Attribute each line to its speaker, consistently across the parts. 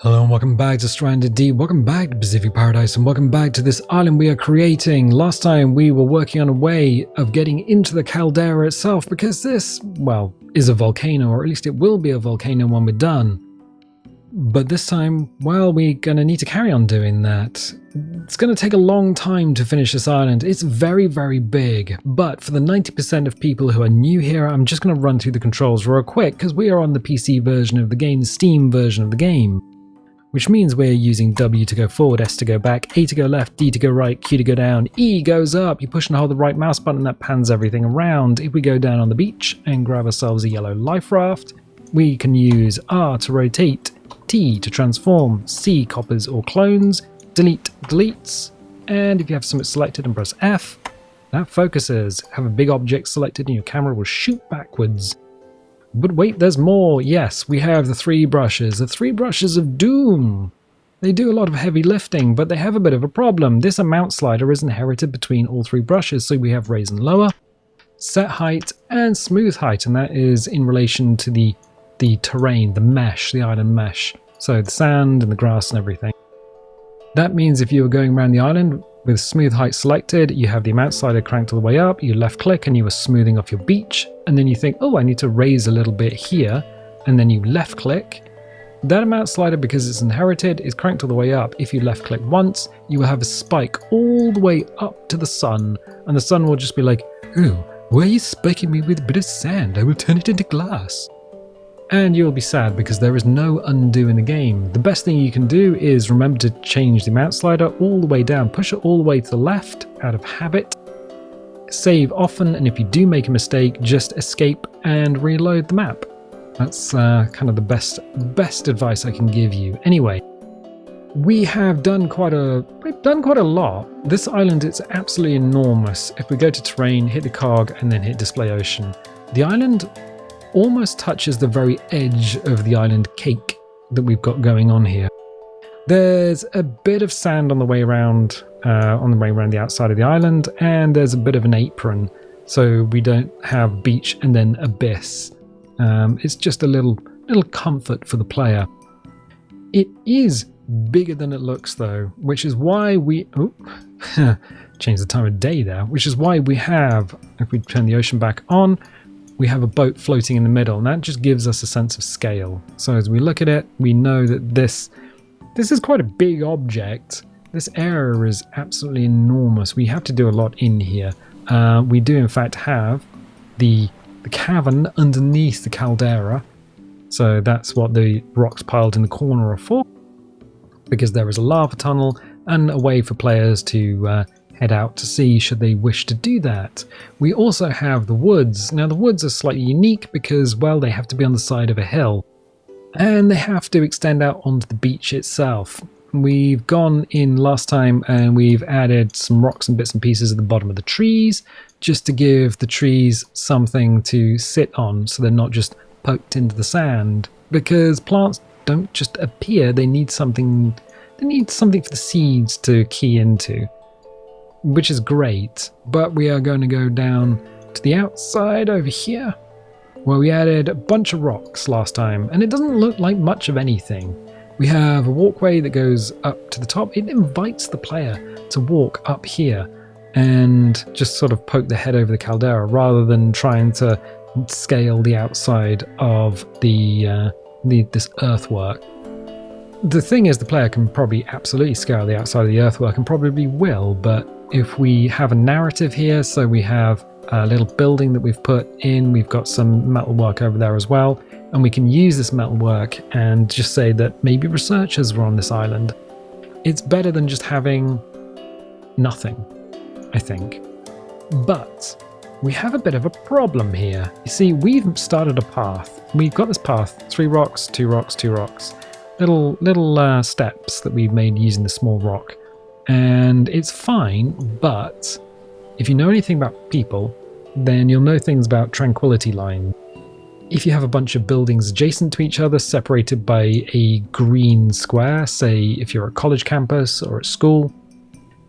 Speaker 1: Hello and welcome back to Stranded Deep, welcome back to Pacific Paradise, and welcome back to this island we are creating. Last time we were working on a way of getting into the Caldera itself, because this, well, is a volcano, or at least it will be a volcano when we're done. But this time, well, we're going to need to carry on doing that. It's going to take a long time to finish this island. It's very, very big, but for the 90% of people who are new here, I'm just going to run through the controls real quick, because we are on the PC version of the game, the Steam version of the game. Which means we're using W to go forward, S to go back, A to go left, D to go right, Q to go down, E goes up. You push and hold the right mouse button, that pans everything around. If we go down on the beach and grab ourselves a yellow life raft, we can use R to rotate, T to transform, C copies or clones, delete deletes, and if you have something selected and press F, that focuses. Have a big object selected and your camera will shoot backwards. But wait, there's more. Yes, we have the three brushes of doom. They do a lot of heavy lifting, but they have a bit of a problem. This amount slider is inherited between all three brushes, so we have raise and lower, set height, and smooth height, and that is in relation to the terrain, the mesh, the island mesh. So the sand and the grass and everything. That means if you were going around the island with smooth height selected, you have the amount slider cranked all the way up, you left click and you are smoothing off your beach, and then you think, oh, I need to raise a little bit here, and then you left click. That amount slider, because it's inherited, is cranked all the way up. If you left click once, you will have a spike all the way up to the sun, and the sun will just be like, oh, why are you spiking me with a bit of sand? I will turn it into glass. And you'll be sad because there is no undo in the game. The best thing you can do is remember to change the amount slider all the way down. Push it all the way to the left out of habit. Save often, and if you do make a mistake, just escape and reload the map. That's kind of the best advice I can give you. Anyway, we have done quite a lot. This island is absolutely enormous. If we go to terrain, hit the cog, and then hit display ocean, the island almost touches the very edge of the island cake that we've got going on here. There's a bit of sand on the way around the outside of the island, and there's a bit of an apron, so we don't have beach and then abyss. It's just a little comfort for the player. It is bigger than it looks though, which is why we change the time of day there, which is why we have, if we turn the ocean back on, we have a boat floating in the middle, and that just gives us a sense of scale. So as we look at it, we know that this is quite a big object. This area is absolutely enormous. We have to do a lot in here. We do in fact have the cavern underneath the caldera. So that's what the rocks piled in the corner are for, because there is a lava tunnel and a way for players to head out to sea should they wish to do that. We also have the woods. Now the woods are slightly unique because, well, they have to be on the side of a hill and they have to extend out onto the beach itself. We've gone in last time and we've added some rocks and bits and pieces at the bottom of the trees just to give the trees something to sit on so they're not just poked into the sand, because plants don't just appear, they need something for the seeds to key into, which is great. But we are going to go down to the outside over here where we added a bunch of rocks last time, and it doesn't look like much of anything. We have a walkway that goes up to the top. It invites the player to walk up here and just sort of poke their head over the caldera rather than trying to scale the outside of this earthwork. The thing is, the player can probably absolutely scale the outside of the earthwork and probably will, but if we have a narrative here, so we have a little building that we've put in, we've got some metalwork over there as well, and we can use this metalwork and just say that maybe researchers were on this island. It's better than just having nothing, I think. But we have a bit of a problem here. You see, we've started a path. We've got this path, 3 rocks, 2 rocks, 2 rocks. Little steps that we've made using the small rock. And it's fine, but if you know anything about people, then you'll know things about tranquility line. If you have a bunch of buildings adjacent to each other, separated by a green square, say if you're at a college campus or at school,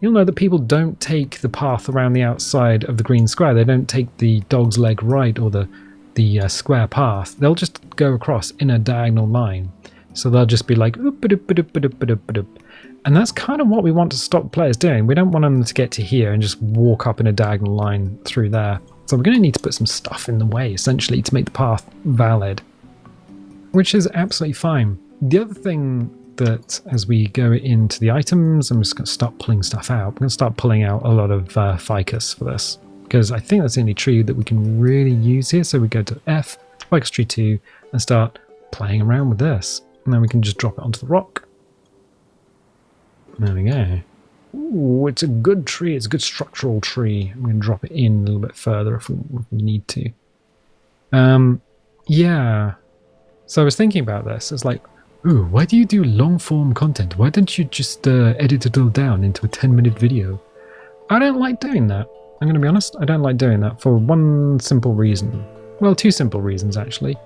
Speaker 1: you'll know that people don't take the path around the outside of the green square. They don't take the dog's leg right or the square path. They'll just go across in a diagonal line. So they'll just be like, "Oop-a-doop-a-doop-a-doop-a-doop." And that's kind of what we want to stop players doing. We don't want them to get to here and just walk up in a diagonal line through there. So we're going to need to put some stuff in the way, essentially, to make the path valid, which is absolutely fine. The other thing that as we go into the items, I'm just going to start pulling stuff out. We're going to start pulling out a lot of ficus for this, because I think that's the only tree that we can really use here. So we go to F, ficus tree 2, and start playing around with this. And then we can just drop it onto the rock. There we go. Ooh, it's a good tree. It's a good structural tree. I'm going to drop it in a little bit further if we need to. Yeah. So I was thinking about this. It's like, ooh, why do you do long form content? Why don't you just edit it all down into a 10-minute video? I don't like doing that. I'm going to be honest. I don't like doing that for one simple reason. Well, two simple reasons, actually.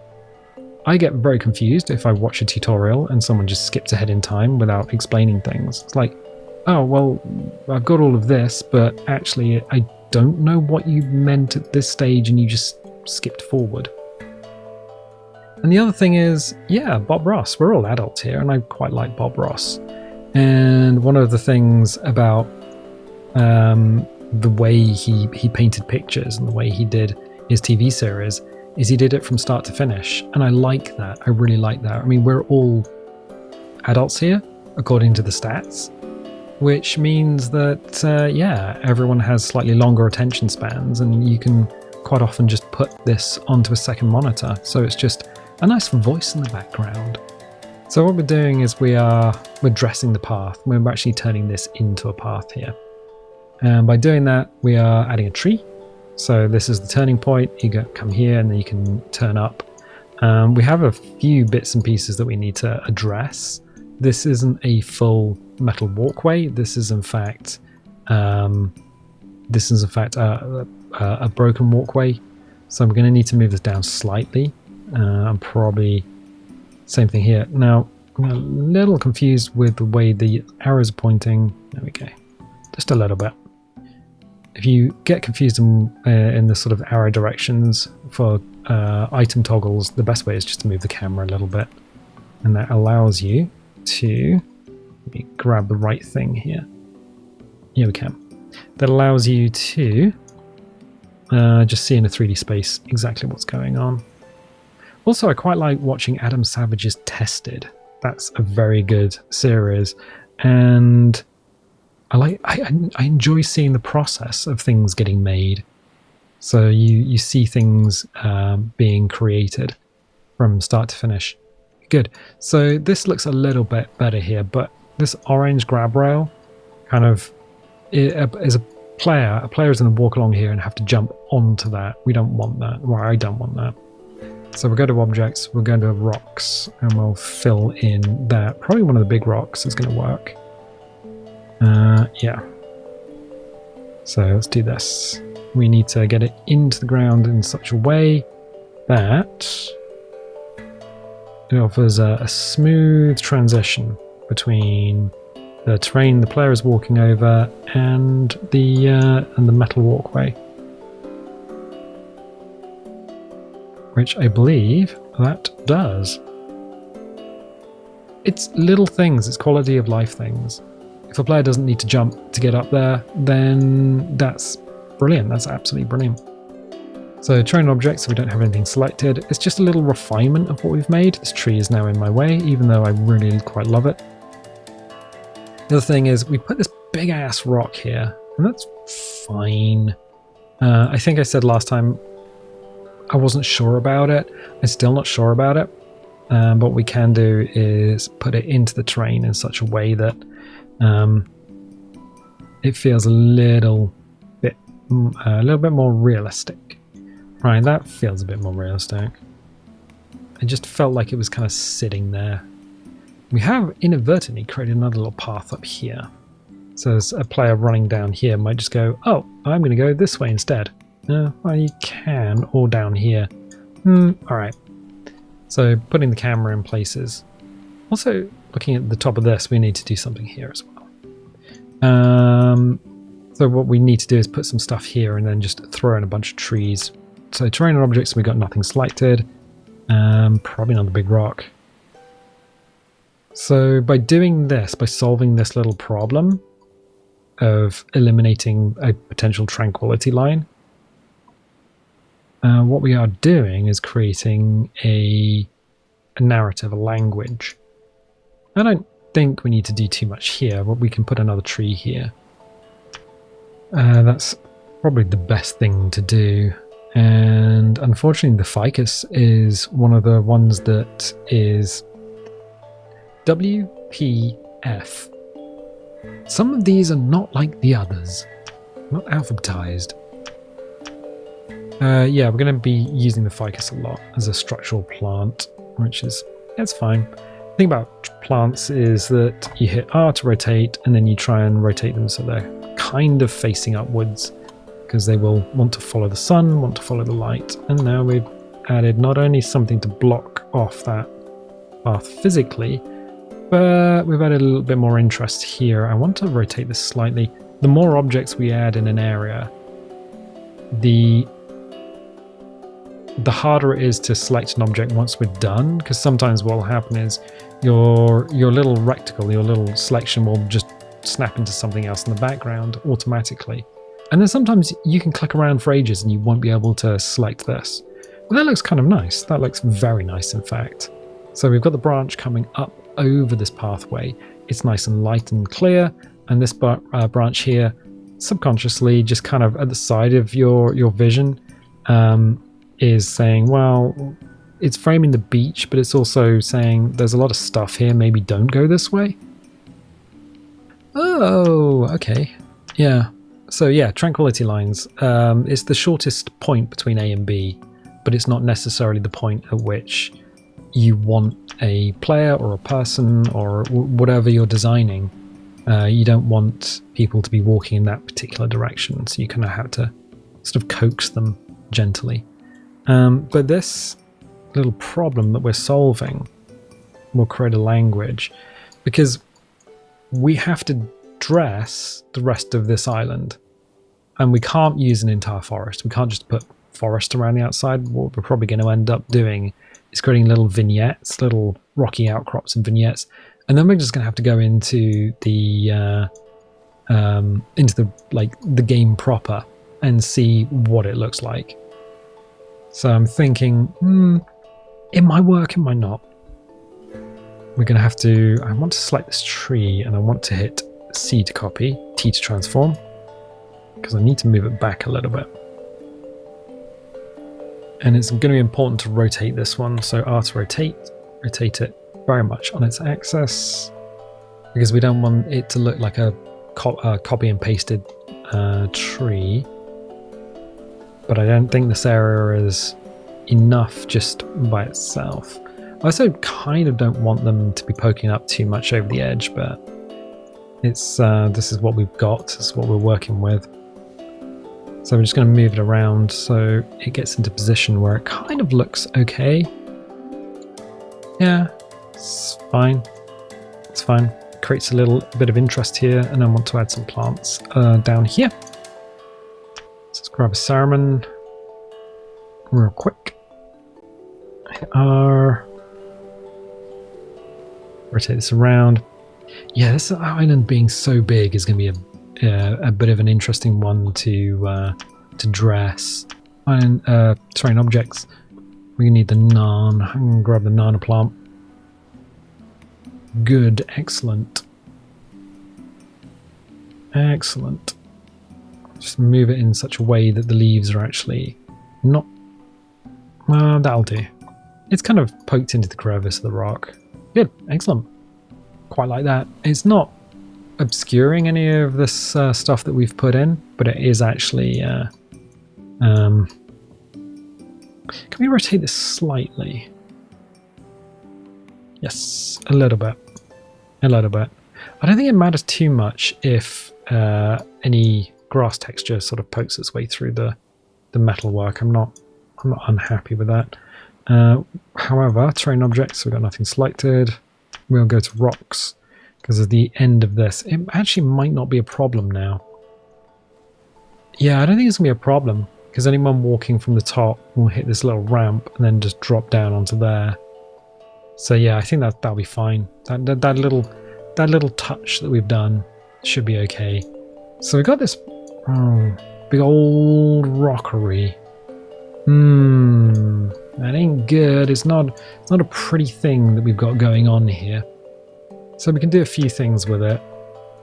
Speaker 1: I get very confused if I watch a tutorial and someone just skips ahead in time without explaining things. It's like, oh, well, I've got all of this, but actually I don't know what you meant at this stage and you just skipped forward. And the other thing is, yeah, Bob Ross. We're all adults here, and I quite like Bob Ross. And one of the things about the way he painted pictures and the way he did his TV series is he did it from start to finish. And I like that. I really like that. I mean, we're all adults here, according to the stats, which means that, yeah, everyone has slightly longer attention spans, and you can quite often just put this onto a second monitor. So it's just a nice voice in the background. So what we're doing is we're dressing the path. We're actually turning this into a path here. And by doing that, we are adding a tree. So this is the turning point. You come here and then you can turn up. We have a few bits and pieces that we need to address. This isn't a full metal walkway. This is in fact a broken walkway. So I'm going to need to move this down slightly. I'm probably same thing here. Now I'm a little confused with the way the arrows are pointing. There we go, just a little bit. If you get confused in the sort of arrow directions for item toggles, the best way is just to move the camera a little bit, and that allows you to grab the right thing here. Here we can. That allows you to just see in a 3D space exactly what's going on. Also, I quite like watching Adam Savage's Tested. That's a very good series, and I enjoy seeing the process of things getting made. So you see things being created from start to finish. Good. So this looks a little bit better here, but this orange grab rail kind of is a player is going to walk along here and have to jump onto that. We don't want that. Well, I don't want that. So we'll go to objects, we'll go to rocks, and we'll fill in that. Probably one of the big rocks is going to work. Yeah. So let's do this. We need to get it into the ground in such a way that it offers a smooth transition between the terrain the player is walking over and the metal walkway, which I believe that does. It's little things, it's quality of life things. If a player doesn't need to jump to get up there, then that's brilliant. That's absolutely brilliant. So terrain objects, so we don't have anything selected. It's just a little refinement of what we've made. This tree is now in my way, even though I really quite love it. The other thing is we put this big ass rock here, and that's fine. I think I said last time I wasn't sure about it. I'm still not sure about it. But what we can do is put it into the terrain in such a way that it feels a little bit more realistic. Right, that feels a bit more realistic. It just felt like it was kind of sitting there. We have inadvertently created another little path up here. So as a player running down here might just go, oh, I'm going to go this way instead. Well, you can, or down here. Alright. So putting the camera in places. Also, looking at the top of this, we need to do something here as well. So what we need to do is put some stuff here and then just throw in a bunch of trees. So terrain and objects, we got nothing selected. Probably not the big rock. So by doing this, by solving this little problem of eliminating a potential tranquility line, what we are doing is creating a narrative, a language. I don't think we need to do too much here, but we can put another tree here. That's probably the best thing to do. And unfortunately, the ficus is one of the ones that is WPF. Some of these are not like the others, not alphabetized. Yeah, we're going to be using the ficus a lot as a structural plant, which is, that's fine. The thing about plants is that you hit R to rotate, and then you try and rotate them so they're kind of facing upwards, because they will want to follow the sun, want to follow the light. And now we've added not only something to block off that path physically, but we've added a little bit more interest here. I want to rotate this slightly. The more objects we add in an area, the harder it is to select an object once we're done, because sometimes what will happen is your little rectangle, your little selection will just snap into something else in the background automatically. And then sometimes you can click around for ages and you won't be able to select this. Well, that looks kind of nice. That looks very nice, in fact. So we've got the branch coming up over this pathway. It's nice and light and clear. And this branch here, subconsciously, just kind of at the side of your vision, is saying, well, it's framing the beach, but it's also saying there's a lot of stuff here, maybe don't go this way. Oh, okay. Yeah. So yeah, tranquility lines. It's the shortest point between A and B, but it's not necessarily the point at which you want a player or a person or whatever you're designing. You don't want people to be walking in that particular direction, so you kind of have to sort of coax them gently. But this little problem that we're solving will create a language, because we have to dress the rest of this island, and we can't use an entire forest. We can't just put forest around the outside. What we're probably going to end up doing is creating little vignettes, little rocky outcrops and vignettes, and then we're just going to have to go into the game proper and see what it looks like. So I'm thinking, it might work, it might not. We're going to have to, I want to select this tree, and I want to hit C to copy, T to transform, because I need to move it back a little bit. And it's going to be important to rotate this one, so R to rotate it very much on its axis, because we don't want it to look like a copy and pasted tree. But I don't think this area is enough just by itself. I also kind of don't want them to be poking up too much over the edge, but it's this is what we've got, this is what we're working with. So I'm just going to move it around so it gets into position where it kind of looks okay. Yeah, it's fine. It's fine. It creates a little bit of interest here, and I want to add some plants down here. Let's grab a salmon real quick. Hit R. Rotate this around. Yeah, this island being so big is going to be a bit of an interesting one to dress. Terrain objects. We need the naan. I'm going to grab the nana plant. Good, excellent. Excellent. Just move it in such a way that the leaves are actually not... Well, that'll do. It's kind of poked into the crevice of the rock. Good, excellent. Quite like that. It's not obscuring any of this stuff that we've put in, but it is actually... Can we rotate this slightly? Yes, a little bit. A little bit. I don't think it matters too much if any grass texture sort of pokes its way through the metalwork. I'm not unhappy with that. However, terrain objects, we've got nothing selected. We'll go to rocks, because at the end of this, it actually might not be a problem now. Yeah, I don't think it's going to be a problem, because anyone walking from the top will hit this little ramp and then just drop down onto there. So yeah, I think that'll be fine. That little touch that we've done should be okay. So we got this big old rockery. That ain't good. It's not a pretty thing that we've got going on here. So we can do a few things with it.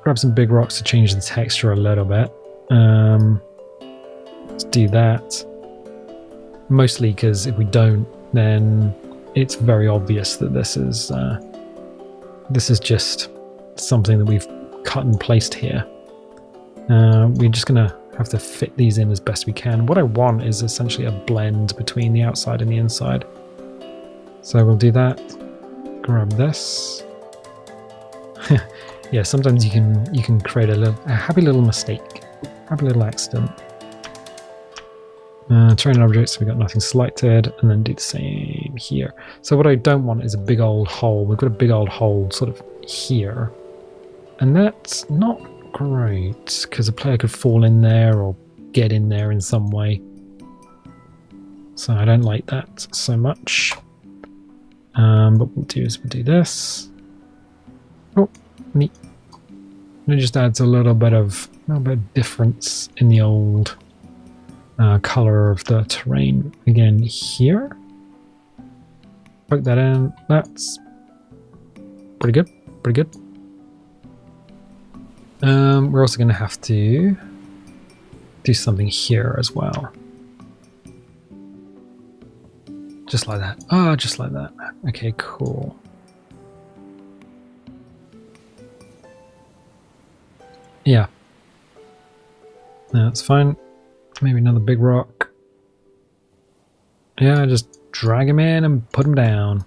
Speaker 1: Grab some big rocks to change the texture a little bit. Let's do that. Mostly because if we don't, then it's very obvious that this is just something that we've cut and placed here. We're just gonna have to fit these in as best we can. What I want is essentially a blend between the outside and the inside. So we'll do that. Grab this. Yeah, sometimes you can create a happy little mistake, happy little accident. Train objects, we got nothing selected, and then do the same here. So what I don't want is a big old hole. We've got a big old hole sort of here, and that's not great because a player could fall in there or get in there in some way. So I don't like that so much. But what we'll do is we'll do this. Oh, neat. And it just adds a little bit of difference in the old color of the terrain. Again, here. Poke that in. That's pretty good. Pretty good. We're also going to have to do something here as well. Just like that. Ah, just like that. Okay, cool. Yeah. That's fine. Maybe another big rock. Yeah, just drag him in and put him down.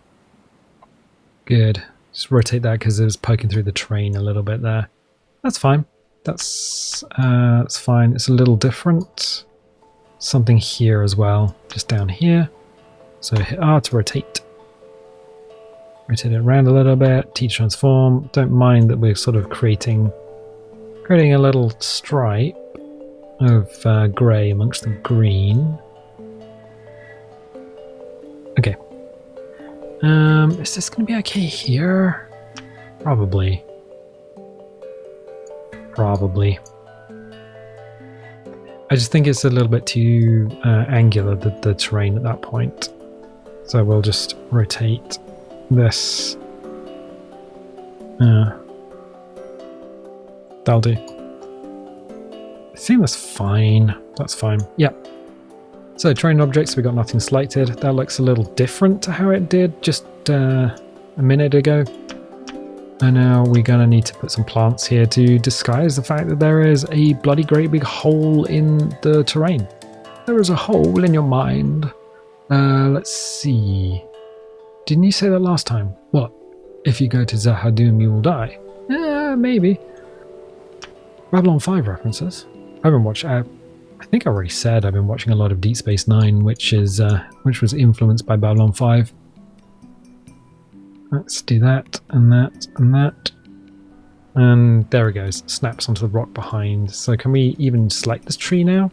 Speaker 1: Good. Just rotate that because it was poking through the terrain a little bit there. That's fine. That's fine. It's a little different. Something here as well, just down here. So hit R to rotate. Rotate it around a little bit. T transform. Don't mind that we're sort of creating a little stripe of grey amongst the green. Okay. Is this going to be okay here? Probably. Probably. I just think it's a little bit too angular, the terrain at that point. So we'll just rotate this. That'll do. I think that's fine. That's fine. Yeah. So trained objects, we got nothing selected. That looks a little different to how it did just a minute ago. And now we're going to need to put some plants here to disguise the fact that there is a bloody great big hole in the terrain. There is a hole in your mind. Let's see. Didn't you say that last time? What? If you go to Zahadum, you will die. Maybe. Babylon 5 references. I haven't watched. I think I already said I've been watching a lot of Deep Space Nine, which was influenced by Babylon 5. Let's do that and that and that. And there it goes. Snaps onto the rock behind. So can we even select this tree now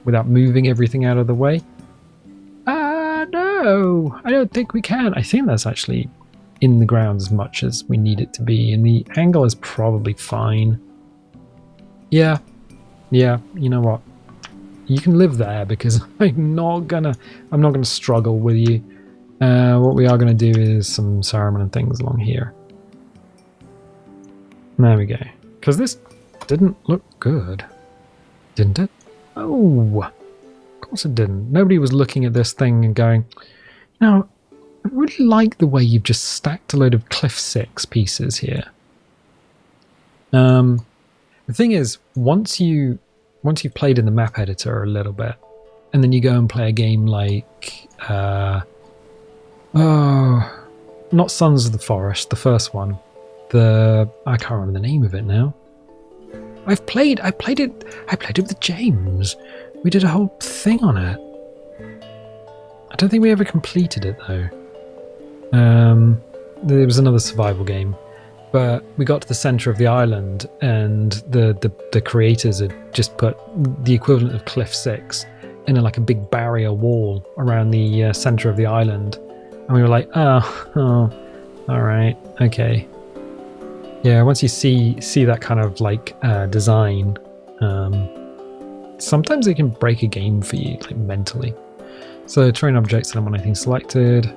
Speaker 1: without moving everything out of the way? No, I don't think we can. I think that's actually in the ground as much as we need it to be, and the angle is probably fine. Yeah, you know what? You can live there because I'm not gonna struggle with you. What we are gonna do is some ceremony and things along here. There we go. Because this didn't look good, didn't it? Oh, of course it didn't. Nobody was looking at this thing and going, "Now, I really like the way you've just stacked a load of Cliff 6 pieces here." The thing is, once you've played in the map editor a little bit, and then you go and play a game like, not Sons of the Forest, the first one. I can't remember the name of it now. I played it with James. We did a whole thing on it. I don't think we ever completed it though. There was another survival game. But we got to the center of the island, and the creators had just put the equivalent of Cliff 6 in like a big barrier wall around the center of the island. And we were like, oh, All right. Okay. Yeah. Once you see that kind of like design, sometimes it can break a game for you, like mentally. So terrain objects, I don't want anything selected.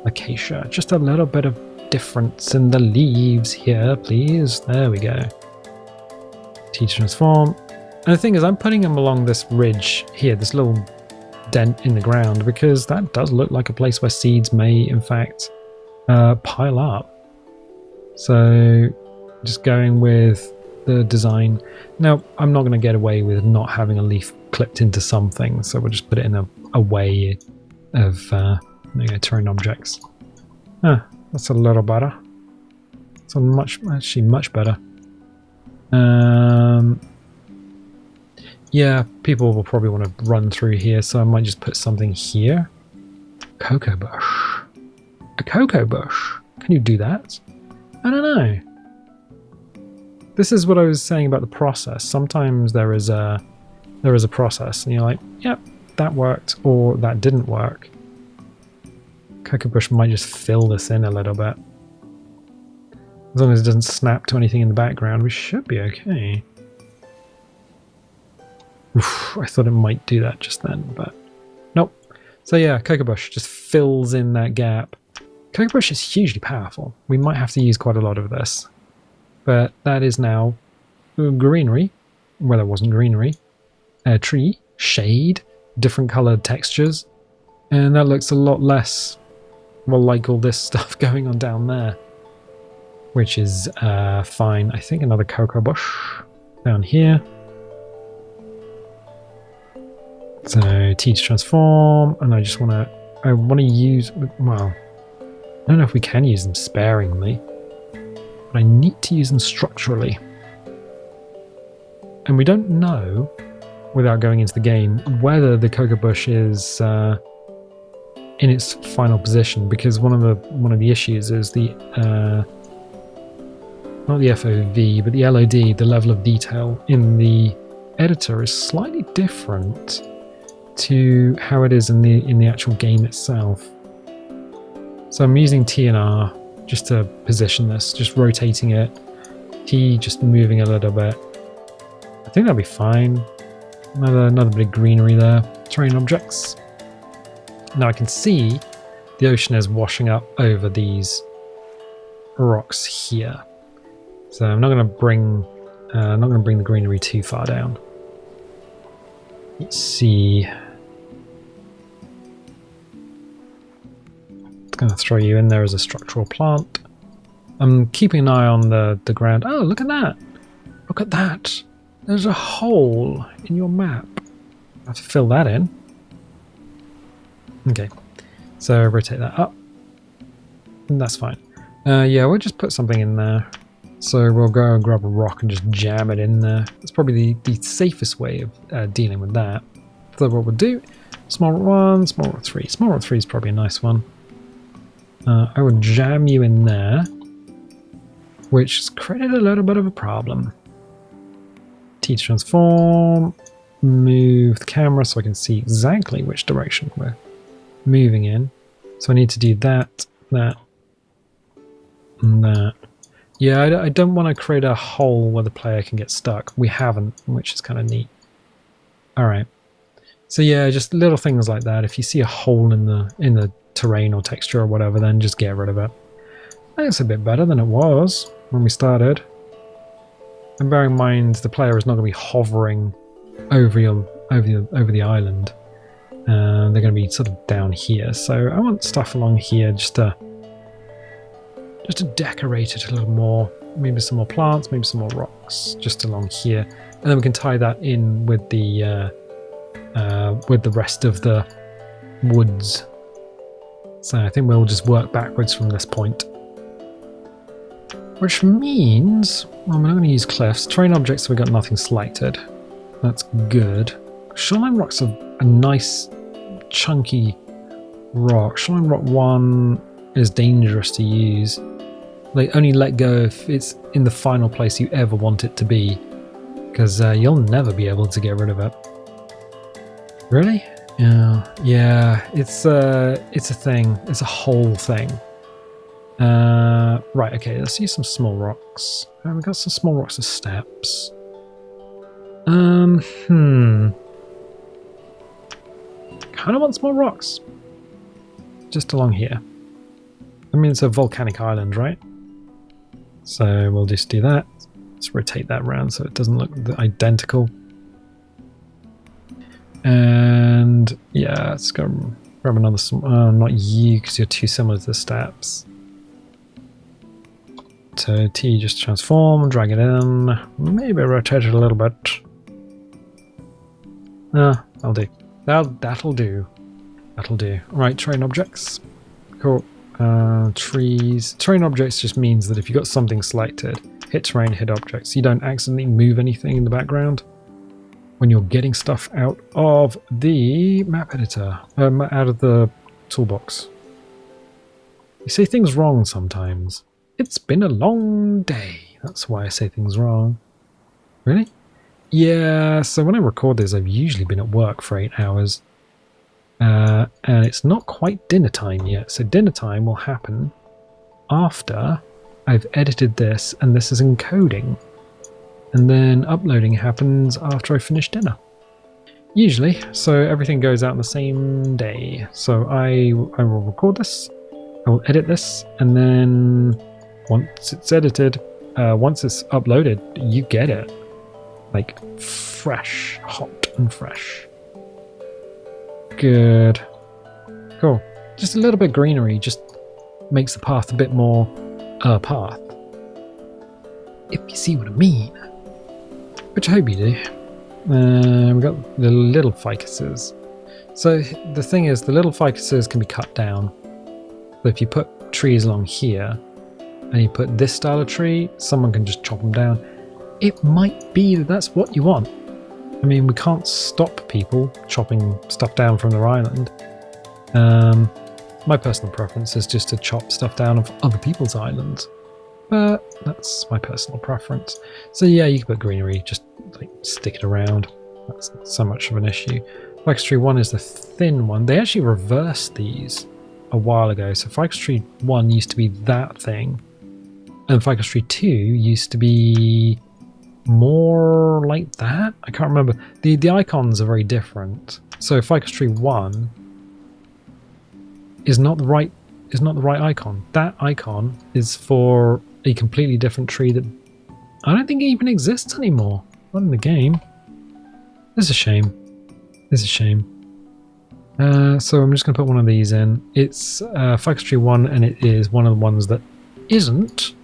Speaker 1: Acacia, just a little bit of difference in the leaves here, please. There we go. T transform. And the thing is, I'm putting them along this ridge here, this little dent in the ground, because that does look like a place where seeds may, in fact, pile up. So just going with the design. Now, I'm not going to get away with not having a leaf clipped into something, so we'll just put it in a way of terrain objects. That's a little better. It's actually much better. Yeah, people will probably want to run through here, so I might just put something here. Cocoa bush. A cocoa bush. Can you do that? I don't know. This is what I was saying about the process. Sometimes there is a process, and you're like, yep, that worked, or that didn't work. Cocoa bush might just fill this in a little bit. As long as it doesn't snap to anything in the background, we should be okay. Oof, I thought it might do that just then, but nope. So yeah, cocoa bush just fills in that gap. Cocoa bush is hugely powerful. We might have to use quite a lot of this. But that is now greenery, where there wasn't greenery. A tree, shade, different coloured textures. And that looks a lot less, well, like all this stuff going on down there. Which is fine. I think another cocoa bush down here. So T to transform, and I want to use, well, I don't know if we can use them sparingly, but I need to use them structurally. And we don't know, without going into the game, whether the cocoa bush is in its final position, because one of the issues is the not the FOV, but the LOD, the level of detail in the editor, is slightly different to how it is in the actual game itself. So I'm using T and R just to position this, just rotating it. T just moving a little bit. I think that'll be fine. Another bit of greenery there. Terrain objects. Now I can see the ocean is washing up over these rocks here. So I'm not going to bring the greenery too far down. Let's see. It's going to throw you in there as a structural plant. I'm keeping an eye on the ground. Oh, look at that! Look at that! There's a hole in your map. I have to fill that in. Okay, so rotate that up. And that's fine. Yeah, we'll just put something in there. So we'll go and grab a rock and just jam it in there. That's probably the safest way of dealing with that. So what we'll do, small rock 1, small rock 3. Small rock 3 is probably a nice one. I will jam you in there, which has created a little bit of a problem. T to transform, move the camera so I can see exactly which direction we're moving in. So I need to do that, that, and that. Yeah, I don't want to create a hole where the player can get stuck. We haven't, which is kind of neat. Alright. So yeah, just little things like that. If you see a hole in the terrain or texture or whatever, then just get rid of it. I think it's a bit better than it was when we started. And bear in mind, the player is not going to be hovering over the island. They're going to be sort of down here. So I want stuff along here just to decorate it a little more. Maybe some more plants, maybe some more rocks just along here. And then we can tie that in with the rest of the woods. So I think we'll just work backwards from this point. Which means, well, I'm not going to use cliffs. Terrain objects, we've got nothing selected. That's good. Shoreline rocks are a nice chunky rock. Shoreline rock 1 is dangerous to use. They only let go if it's in the final place you ever want it to be, because you'll never be able to get rid of it. Really? Yeah, it's a thing. It's a whole thing. Right, okay, let's use some small rocks. We've got some small rocks as steps. Kind of want small rocks. Just along here. I mean, it's a volcanic island, right? So we'll just do that. Let's rotate that around so it doesn't look identical. And yeah, let's go grab another. Not you, because you're too similar to the steps. So T, just transform, drag it in, maybe rotate it a little bit. That'll do. That'll do. That'll do. Right, terrain objects. Cool. Trees. Terrain objects just means that if you've got something selected, hit terrain, hit objects. You don't accidentally move anything in the background when you're getting stuff out of the map editor, out of the toolbox. You say things wrong sometimes. It's been a long day. That's why I say things wrong. Really? Yeah, so when I record this, I've usually been at work for 8 hours. And it's not quite dinner time yet. So dinner time will happen after I've edited this and this is encoding. And then uploading happens after I finish dinner. Usually. So everything goes out on the same day. So I will record this. I will edit this. And then once it's edited, once it's uploaded, you get it. Like fresh, hot and fresh. Good. Cool. Just a little bit greenery just makes the path a bit more path. If you see what I mean. Which I hope you do. We've got the little ficuses. So the thing is, the little ficuses can be cut down. So if you put trees along here, and you put this style of tree, someone can just chop them down. It might be that that's what you want. I mean, we can't stop people chopping stuff down from their island. My personal preference is just to chop stuff down of other people's islands. But that's my personal preference. So yeah, you can put greenery, just like stick it around. That's not so much of an issue. Ficus tree 1 is the thin one. They actually reversed these a while ago. So Ficus tree 1 used to be that thing. And Ficus tree 2 used to be more like that. I can't remember. The icons are very different. So Ficus tree 1 is not the right icon. That icon is for a completely different tree that I don't think it even exists anymore. Not in the game. It's a shame. It's a shame. So I'm just going to put one of these in. It's Ficus tree 1, and it is one of the ones that isn't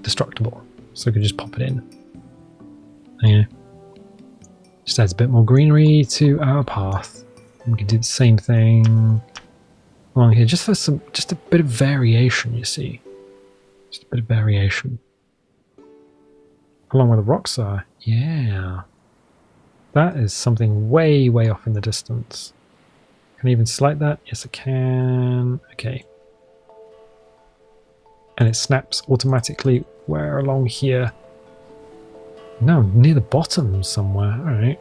Speaker 1: destructible. So we can just pop it in. Yeah. Just adds a bit more greenery to our path. And we can do the same thing along here, just for just a bit of variation, you see. Just a bit of variation. Along where the rocks are. Yeah. That is something way, way off in the distance. Can I even select that? Yes, I can. Okay. And it snaps automatically where along here? No, near the bottom somewhere. Alright.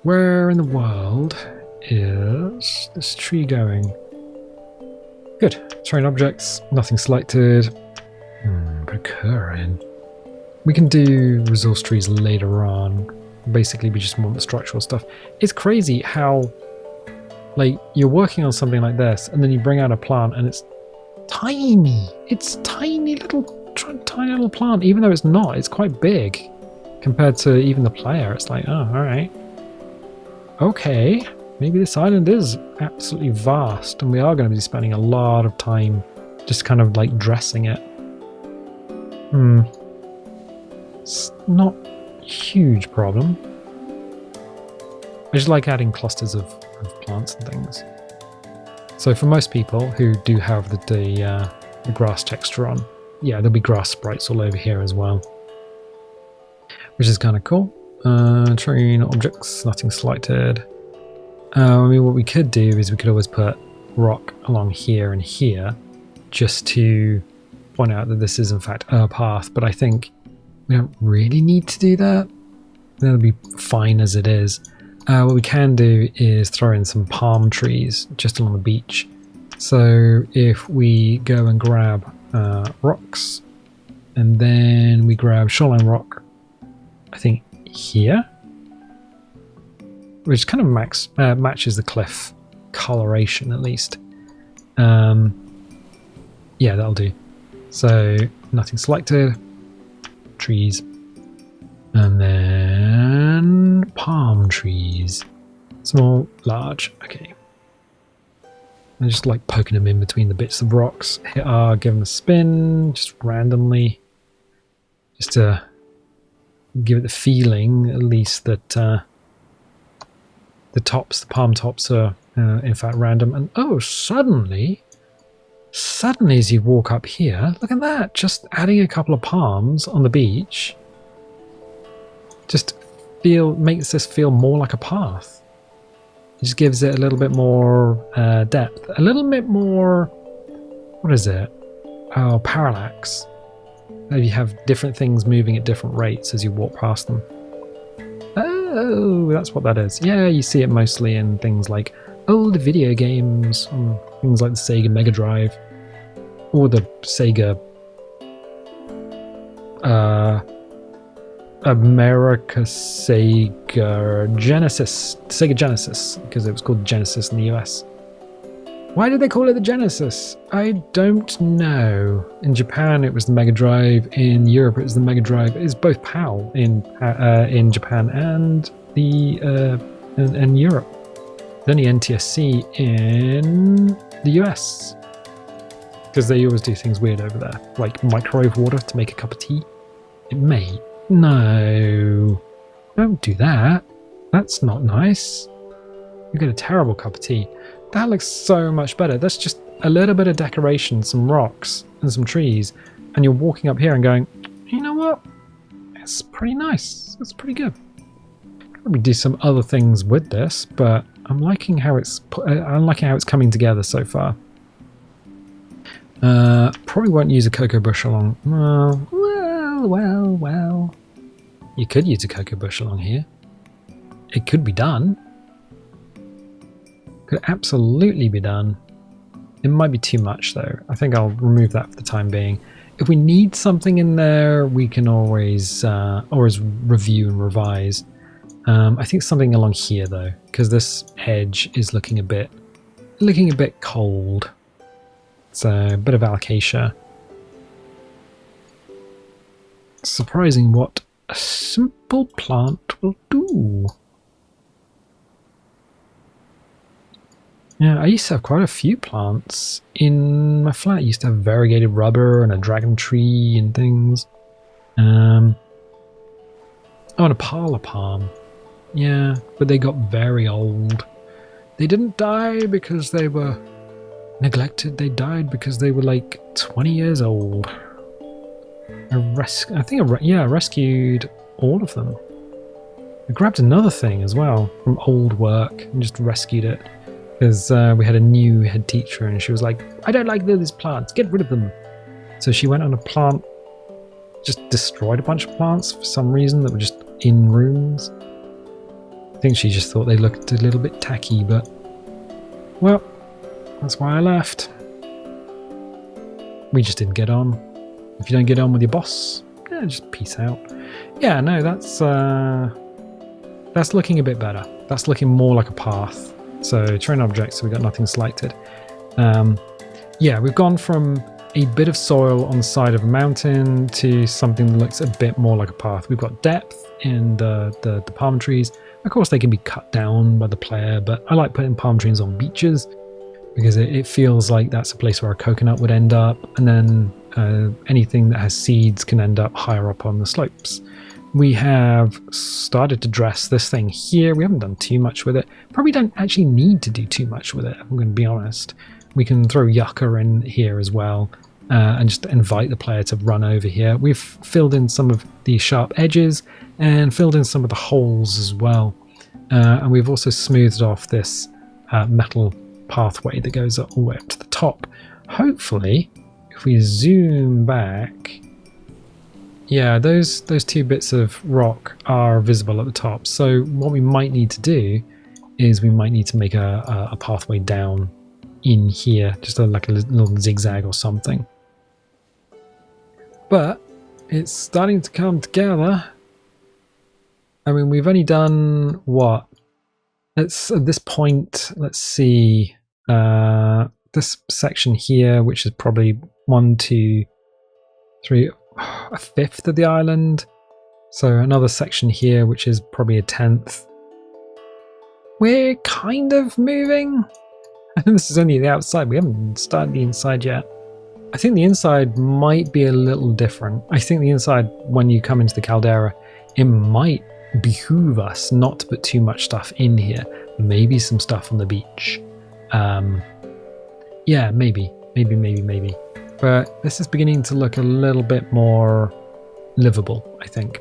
Speaker 1: Where in the world is this tree going? Good. Terrain objects, nothing selected. Put a cur in. We can do resource trees later on. Basically, we just want the structural stuff. It's crazy how, like, you're working on something like this, and then you bring out a plant, and it's tiny. It's tiny little plant, even though it's not. It's quite big compared to even the player. It's like, oh, all right. Okay, maybe this island is absolutely vast, and we are going to be spending a lot of time just kind of like dressing it. It's not a huge problem. I just like adding clusters of plants and things. So for most people who do have the grass texture on, yeah, there'll be grass sprites all over here as well, which is kind of cool. Terrain objects, nothing selected. I mean, what we could do is we could always put rock along here and here, just to point out that this is in fact a path, but I think we don't really need to do that. That'll be fine as it is. What we can do is throw in some palm trees just along the beach, So if we go and grab rocks, and then we grab shoreline rock, I think here, which kind of matches the cliff coloration at least. Yeah, that'll do. So nothing selected, trees, and then palm trees. Small, large, okay. And just like poking them in between the bits of rocks. Hit R, give them a spin, just randomly. Just to give it the feeling, at least, that the palm tops are in fact random. And oh, suddenly as you walk up here, look at that, just adding a couple of palms on the beach just makes this feel more like a path. It just gives it a little bit more depth, a little bit more, what is it? Oh, parallax. You have different things moving at different rates as you walk past them. Oh, that's what that is. Yeah, you see it mostly in things like old video games, things like the Sega Mega Drive, or the Sega Sega Genesis, because it was called Genesis in the US. Why did they call it the Genesis? I don't know. In Japan it was the Mega Drive, in Europe it was the Mega Drive. It's both PAL in Japan and in Europe. There's only NTSC in the US, because they always do things weird over there, like microwave water to make a cup of tea. It may. No, don't do that. That's not nice. You get a terrible cup of tea. That looks so much better. That's just a little bit of decoration, some rocks and some trees, and you're walking up here and going, you know what? It's pretty nice. It's pretty good. Probably do some other things with this, but I'm liking how it's coming together so far. Probably won't use a cocoa bush along. Well. You could use a cocoa bush along here. It could be done. Could absolutely be done. It might be too much though. I think I'll remove that for the time being. If we need something in there, we can always review and revise. I think something along here though, because this edge is looking a bit cold. So a bit of alocasia. Surprising what a simple plant will do. Yeah, I used to have quite a few plants in my flat. I used to have variegated rubber and a dragon tree and things. Oh, and a parlor palm. Yeah, but they got very old. They didn't die because they were neglected. They died because they were like 20 years old. I rescued all of them. I grabbed another thing as well from old work and just rescued it. Because we had a new head teacher and she was like, I don't like these plants, get rid of them. So she went on a plant, just destroyed a bunch of plants for some reason that were just in rooms. I think she just thought they looked a little bit tacky, but well, that's why I left. We just didn't get on. If you don't get on with your boss, yeah, just peace out. Yeah, no, that's looking a bit better. That's looking more like a path. So terrain objects, so we got nothing selected. Yeah, we've gone from a bit of soil on the side of a mountain to something that looks a bit more like a path. We've got depth in the palm trees. Of course, they can be cut down by the player, but I like putting palm trees on beaches because it feels like that's a place where a coconut would end up, and then anything that has seeds can end up higher up on the slopes. We have started to dress this thing here. We haven't done too much with it. Probably don't actually need to do too much with it, I'm going to be honest. We can throw yucca in here as well and just invite the player to run over here. We've filled in some of the sharp edges and filled in some of the holes as well. And we've also smoothed off this metal pathway that goes all the way up to the top. Hopefully, if we zoom back, yeah, those two bits of rock are visible at the top. So what we might need to do is we might need to make a pathway down in here, just like a little zigzag or something. But it's starting to come together. I mean, we've only done what? At this point, let's see, this section here, which is probably 1, 2, 3, a fifth of the island. So another section here, which is probably a 10th. We're kind of moving. And this is only the outside. We haven't started the inside yet. I think the inside might be a little different. I think the inside, when you come into the Caldera, it might behoove us not to put too much stuff in here. Maybe some stuff on the beach. Yeah, maybe. But this is beginning to look a little bit more livable, I think.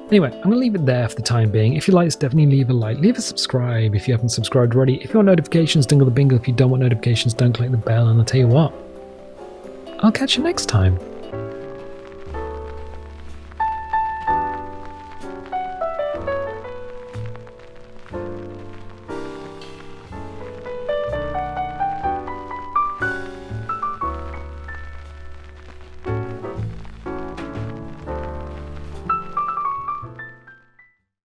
Speaker 1: Anyway, I'm going to leave it there for the time being. If you like this, definitely leave a like. Leave a subscribe if you haven't subscribed already. If you want notifications, dingle the bingle. If you don't want notifications, don't click the bell. And I'll tell you what, I'll catch you next time.